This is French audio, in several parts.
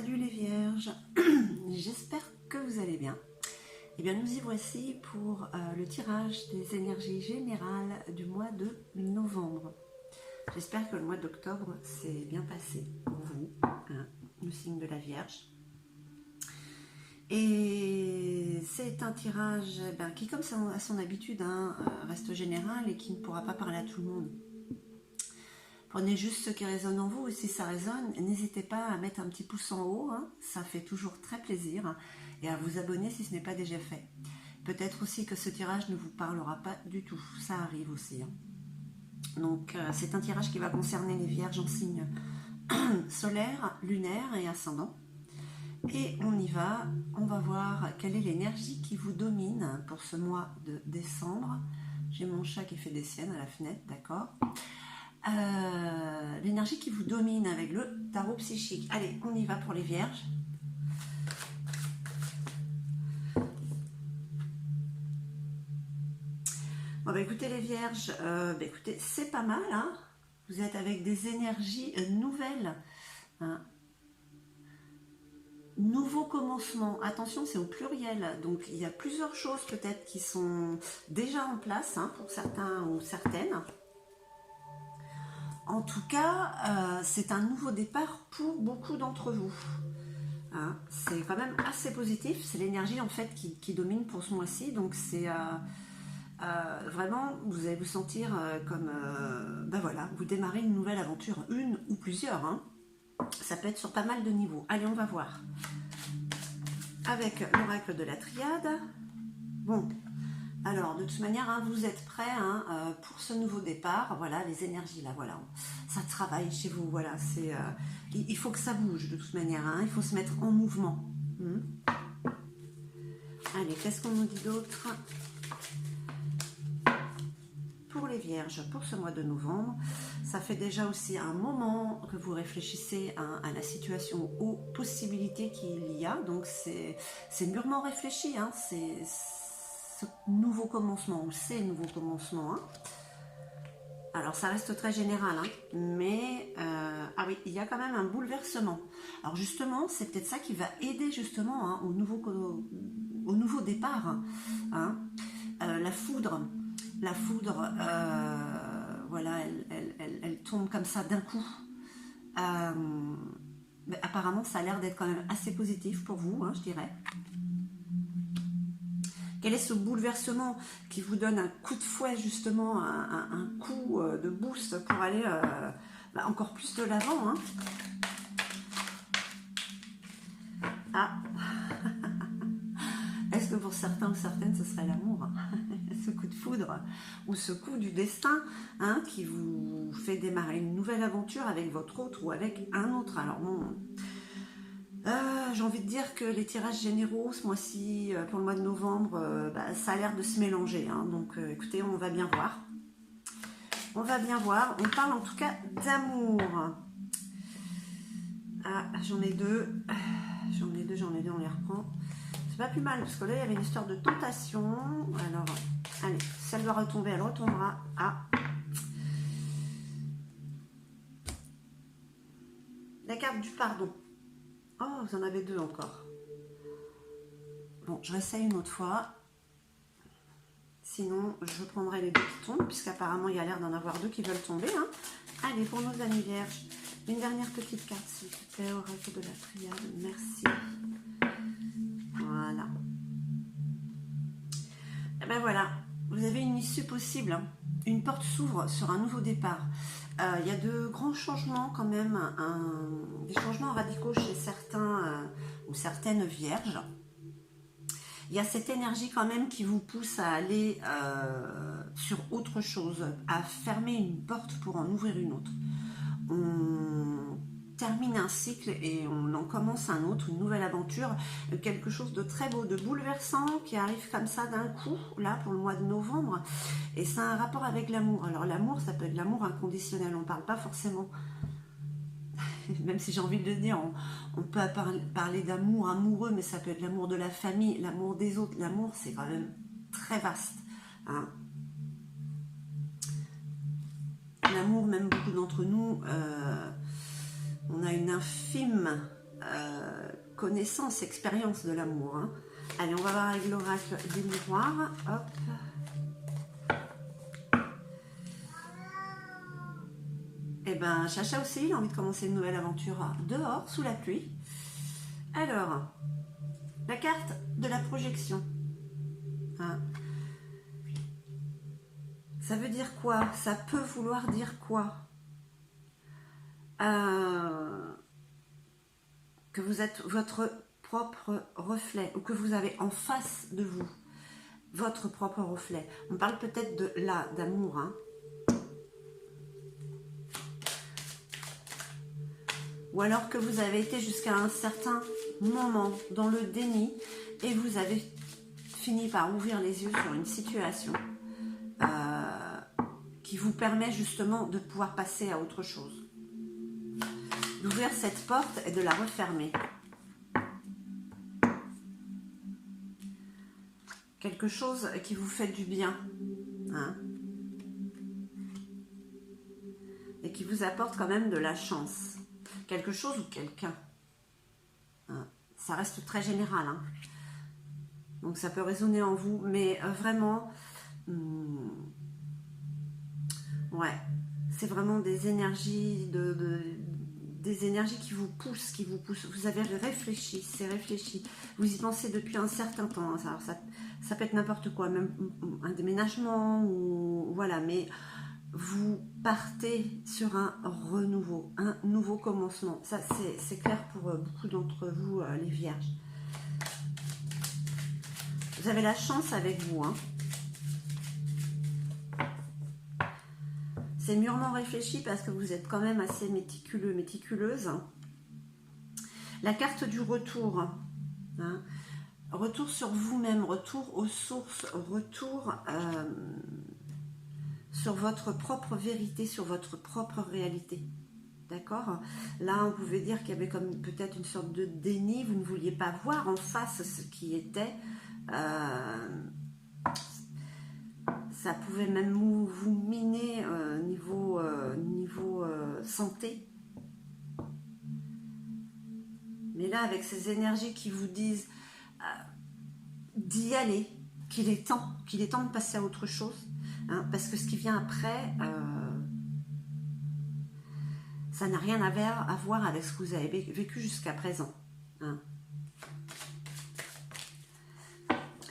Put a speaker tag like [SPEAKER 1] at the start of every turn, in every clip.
[SPEAKER 1] Salut les vierges, j'espère que vous allez bien. Et bien nous y voici pour le tirage des énergies générales du mois de novembre. J'espère que le mois d'octobre s'est bien passé pour vous, hein, le signe de la Vierge. Et c'est un tirage qui, comme à son habitude, reste général et qui ne pourra pas parler à tout le monde. Prenez juste ce qui résonne en vous et si ça résonne, n'hésitez pas à mettre un petit pouce en haut, hein, ça fait toujours très plaisir, et à vous abonner si ce n'est pas déjà fait. Peut-être aussi que ce tirage ne vous parlera pas du tout, ça arrive aussi. Hein. Donc c'est un tirage qui va concerner les vierges en signe solaire, lunaire et ascendant. Et on y va, on va voir quelle est l'énergie qui vous domine pour ce mois de décembre. J'ai mon chat qui fait des siennes à la fenêtre, d'accord. L'énergie qui vous domine avec le tarot psychique. Allez, on y va pour les vierges. Bon, écoutez les vierges, écoutez, c'est pas mal, hein. Vous êtes avec des énergies nouvelles, hein. Nouveau commencement, attention, c'est au pluriel, donc il y a plusieurs choses peut-être qui sont déjà en place, hein, pour certains ou certaines. En tout cas, c'est un nouveau départ pour beaucoup d'entre vous. Hein, c'est quand même assez positif, c'est l'énergie en fait qui domine pour ce mois-ci, donc c'est vraiment, vous allez vous sentir comme, voilà, vous démarrez une nouvelle aventure, une ou plusieurs, hein. Ça peut être sur pas mal de niveaux. Allez, on va voir. Avec l'oracle de la triade. Bon, alors de toute manière, hein, vous êtes prêts, hein, pour ce nouveau départ. Voilà, les énergies là, voilà, ça travaille chez vous. Voilà, c'est, il faut que ça bouge de toute manière. Hein, il faut se mettre en mouvement. Allez, qu'est-ce qu'on nous dit d'autre pour les vierges pour ce mois de novembre? Ça fait déjà aussi un moment que vous réfléchissez à la situation, aux possibilités qu'il y a, donc c'est mûrement réfléchi, hein, c'est ce nouveau commencement ou ces nouveaux commencements, hein. Alors ça reste très général, hein, mais ah oui, il y a quand même un bouleversement. Alors justement, c'est peut-être ça qui va aider justement, hein, au nouveau départ, hein. La foudre, voilà, elle tombe comme ça d'un coup. Mais apparemment, ça a l'air d'être quand même assez positif pour vous, hein, je dirais. Quel est ce bouleversement qui vous donne un coup de fouet, justement, un coup de boost pour aller encore plus de l'avant, hein. Ah. Est-ce que pour certains ou certaines, ce serait l'amour, hein, ce coup de foudre, ou ce coup du destin, hein, qui vous fait démarrer une nouvelle aventure avec votre autre ou avec un autre. Alors bon, j'ai envie de dire que les tirages généraux, ce mois-ci, pour le mois de novembre, ça a l'air de se mélanger. Hein, donc écoutez, on va bien voir. On va bien voir. On parle en tout cas d'amour. Ah, j'en ai deux. J'en ai deux, on les reprend. Pas plus mal, parce que là, il y avait une histoire de tentation. Alors, allez, si elle doit retomber, elle retombera. Ah. La carte du pardon. Oh, vous en avez deux encore. Bon, je réessaye une autre fois. Sinon, je prendrai les deux qui tombent, puisqu'apparemment, il y a l'air d'en avoir deux qui veulent tomber. Hein. Allez, pour nos amis vierges, une dernière petite carte, s'il vous plaît, oracle de la triade. Merci. Voilà. Et ben voilà, vous avez une issue possible, hein. Une porte s'ouvre sur un nouveau départ. Il y a de grands changements quand même, des changements radicaux chez certains ou certaines vierges. Il y a cette énergie quand même qui vous pousse à aller sur autre chose, à fermer une porte pour en ouvrir une autre. On termine un cycle et on en commence un autre, une nouvelle aventure, quelque chose de très beau, de bouleversant qui arrive comme ça d'un coup, là pour le mois de novembre, et ça a un rapport avec l'amour. Alors l'amour, ça peut être l'amour inconditionnel, on ne parle pas forcément, même si j'ai envie de le dire, on peut parler d'amour amoureux, mais ça peut être l'amour de la famille, l'amour des autres, l'amour c'est quand même très vaste, hein. L'amour, même beaucoup d'entre nous, on a une infime connaissance, expérience de l'amour. Hein. Allez, on va voir avec l'oracle des miroirs. Hop. Eh ben, Chacha aussi, il a envie de commencer une nouvelle aventure dehors, sous la pluie. Alors, la carte de la projection. Hein. Ça veut dire quoi? Ça peut vouloir dire quoi? Que vous êtes votre propre reflet, ou que vous avez en face de vous votre propre reflet. On parle peut-être de là, d'amour, hein. Ou alors que vous avez été jusqu'à un certain moment dans le déni et vous avez fini par ouvrir les yeux sur une situation qui vous permet justement de pouvoir passer à autre chose. D'ouvrir cette porte et de la refermer. Quelque chose qui vous fait du bien. Hein, et qui vous apporte quand même de la chance. Quelque chose ou quelqu'un. Hein, ça reste très général. Hein. Donc ça peut résonner en vous. Mais vraiment... ouais. C'est vraiment des énergies des énergies qui vous poussent, Vous avez réfléchi, c'est réfléchi. Vous y pensez depuis un certain temps. Alors ça peut être n'importe quoi, même un déménagement, ou voilà, mais vous partez sur un renouveau, un nouveau commencement. Ça, c'est clair pour beaucoup d'entre vous, les vierges. Vous avez la chance avec vous, hein. C'est mûrement réfléchi parce que vous êtes quand même assez méticuleux, méticuleuse. La carte du retour. Hein. Retour sur vous-même, retour aux sources, retour sur votre propre vérité, sur votre propre réalité. D'accord? Là, on pouvait dire qu'il y avait comme peut-être une sorte de déni, vous ne vouliez pas voir en face ce qui était. Ça pouvait même vous miner niveau santé. Mais là, avec ces énergies qui vous disent d'y aller, qu'il est temps de passer à autre chose, hein, parce que ce qui vient après, ça n'a rien à voir avec ce que vous avez vécu jusqu'à présent. Hein.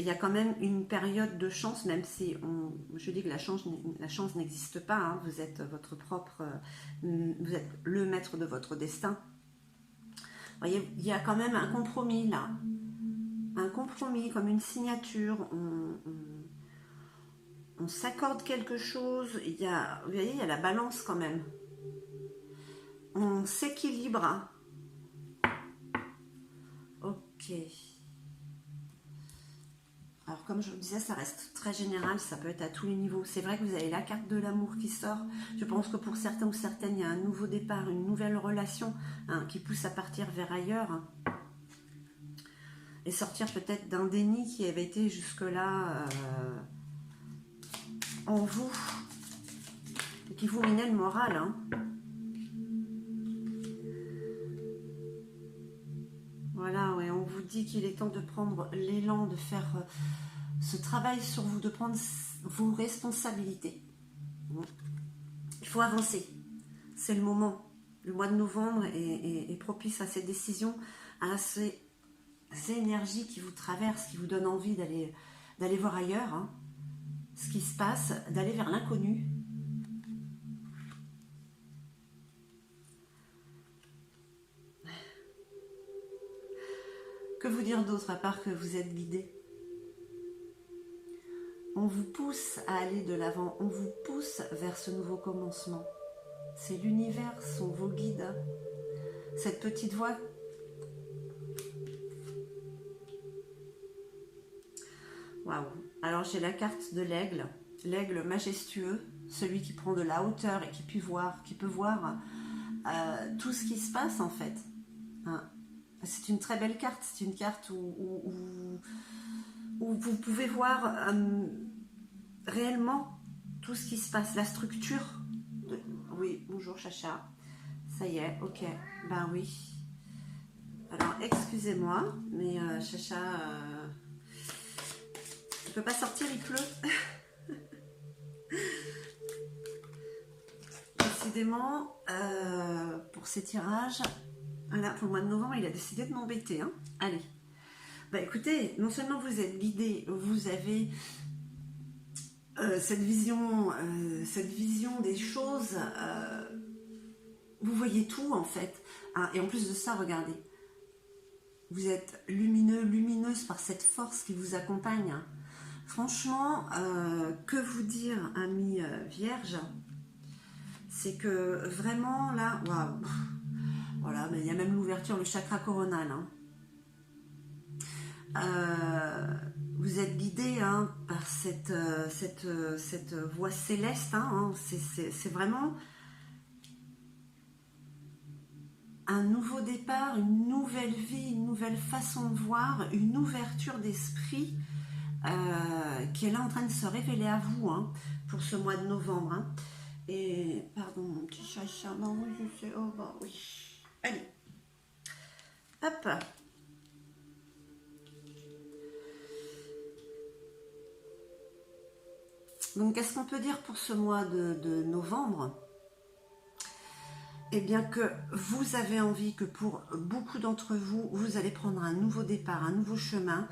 [SPEAKER 1] Il y a quand même une période de chance, même si je dis que la chance n'existe pas. Hein, vous êtes votre propre, vous êtes le maître de votre destin. Vous voyez, il y a quand même un compromis là, un compromis comme une signature. On s'accorde quelque chose. Vous voyez, il y a la balance quand même. On s'équilibre. Ok. Alors, comme je vous disais, ça reste très général, ça peut être à tous les niveaux. C'est vrai que vous avez la carte de l'amour qui sort. Je pense que pour certains ou certaines, il y a un nouveau départ, une nouvelle relation, hein, qui pousse à partir vers ailleurs. Hein, et sortir peut-être d'un déni qui avait été jusque-là en vous. Et qui vous minait le moral. Hein. Voilà, ouais, on vous dit qu'il est temps de prendre l'élan, de faire ce travail sur vous, de prendre vos responsabilités. Il faut avancer. C'est le moment. Le mois de novembre est propice à ces décisions, à ces énergies qui vous traversent, qui vous donnent envie d'aller voir ailleurs, hein, ce qui se passe, d'aller vers l'inconnu. Que vous dire d'autre à part que vous êtes guidé? On vous pousse à aller de l'avant, on vous pousse vers ce nouveau commencement. C'est l'univers, sont vos guides. Cette petite voix. Waouh! Alors j'ai la carte de l'aigle, l'aigle majestueux, celui qui prend de la hauteur et qui peut voir tout ce qui se passe en fait. Hein. C'est une très belle carte, c'est une carte où vous pouvez voir réellement tout ce qui se passe, la structure. Oui, bonjour Chacha, ça y est, ok, ben oui. excusez-moi, mais Chacha, je peux pas sortir, il pleut. Décidément, pour ces tirages, voilà, pour le mois de novembre, il a décidé de m'embêter. Hein. Allez. Bah écoutez, non seulement vous êtes guidé, vous avez cette vision des choses, vous voyez tout en fait. Hein, et en plus de ça, regardez, vous êtes lumineux, lumineuse par cette force qui vous accompagne. Hein. Franchement, que vous dire, amis vierges, c'est que vraiment là, waouh, voilà, mais il y a même l'ouverture, le chakra coronal. Hein. Vous êtes guidé hein, par cette voie céleste. Hein, c'est vraiment un nouveau départ, une nouvelle vie, une nouvelle façon de voir, une ouverture d'esprit qui est là en train de se révéler à vous hein, pour ce mois de novembre. Hein. Et, pardon, mon petit chacha, bah oui, je sais, oh bah oui. Allez, hop. Donc, qu'est-ce qu'on peut dire pour ce mois de novembre? Eh bien que vous avez envie que pour beaucoup d'entre vous, vous allez prendre un nouveau départ, un nouveau chemin.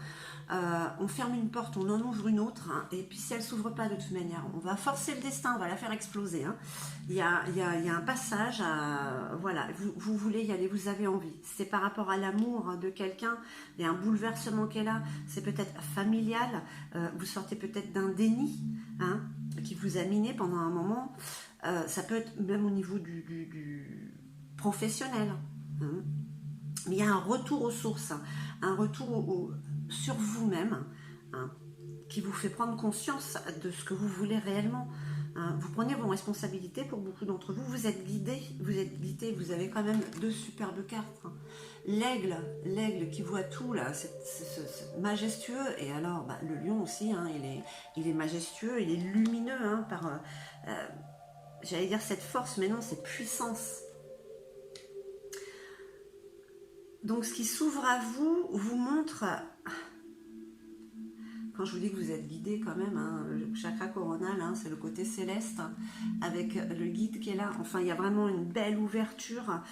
[SPEAKER 1] On ferme une porte, on en ouvre une autre, hein, et puis si elle ne s'ouvre pas de toute manière, on va forcer le destin, on va la faire exploser. Hein. Il y a un passage, voilà, vous voulez y aller, vous avez envie. C'est par rapport à l'amour de quelqu'un, il y a un bouleversement qui est là, c'est peut-être familial, vous sortez peut-être d'un déni hein, qui vous a miné pendant un moment. Ça peut être même au niveau du professionnel. Hein. Mais il y a un retour aux sources, un retour sur vous-même, hein, qui vous fait prendre conscience de ce que vous voulez réellement. Hein. Vous prenez vos responsabilités pour beaucoup d'entre vous. Vous êtes guidés, vous avez quand même deux superbes cartes. Hein. L'aigle qui voit tout, là, c'est majestueux. Et alors, bah, le lion aussi, hein, il est majestueux, il est lumineux hein, par... j'allais dire cette force, mais non, c'est puissance. Donc, ce qui s'ouvre à vous, vous montre... Quand je vous dis que vous êtes guidé quand même, hein, le chakra coronal, hein, c'est le côté céleste, hein, avec le guide qui est là. Enfin, il y a vraiment une belle ouverture.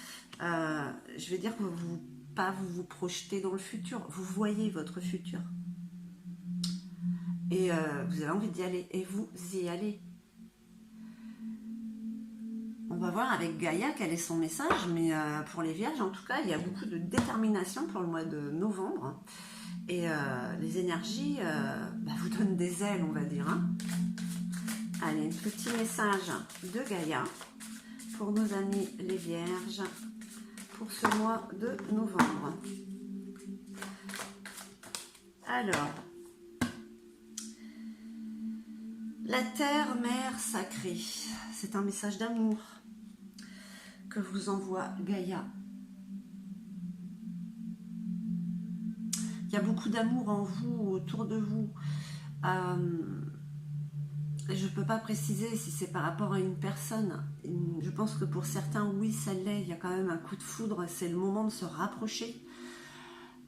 [SPEAKER 1] Je vais dire que vous projetez dans le futur. Vous voyez votre futur. Et vous avez envie d'y aller. Et vous y allez. On va voir avec Gaïa quel est son message, mais pour les vierges, en tout cas, il y a beaucoup de détermination pour le mois de novembre. Et les énergies vous donnent des ailes, on va dire. Hein. Allez, petit message de Gaïa pour nos amis les vierges pour ce mois de novembre. Alors, la terre, mère sacrée, c'est un message d'amour que vous envoie Gaïa. Il y a beaucoup d'amour en vous, autour de vous. Je ne peux pas préciser si c'est par rapport à une personne. Je pense que pour certains, oui, ça l'est. Il y a quand même un coup de foudre. C'est le moment de se rapprocher.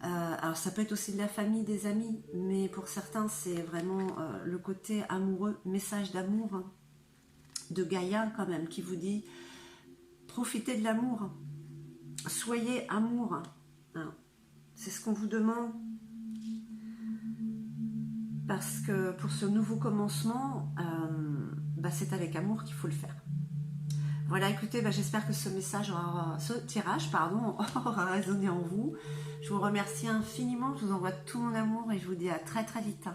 [SPEAKER 1] Alors, ça peut être aussi de la famille, des amis. Mais pour certains, c'est vraiment le côté amoureux, message d'amour de Gaïa quand même, qui vous dit profitez de l'amour. Soyez amour. Hein. C'est ce qu'on vous demande. Parce que pour ce nouveau commencement, c'est avec amour qu'il faut le faire. Voilà, écoutez, j'espère que ce tirage aura résonné en vous. Je vous remercie infiniment, je vous envoie tout mon amour et je vous dis à très très vite.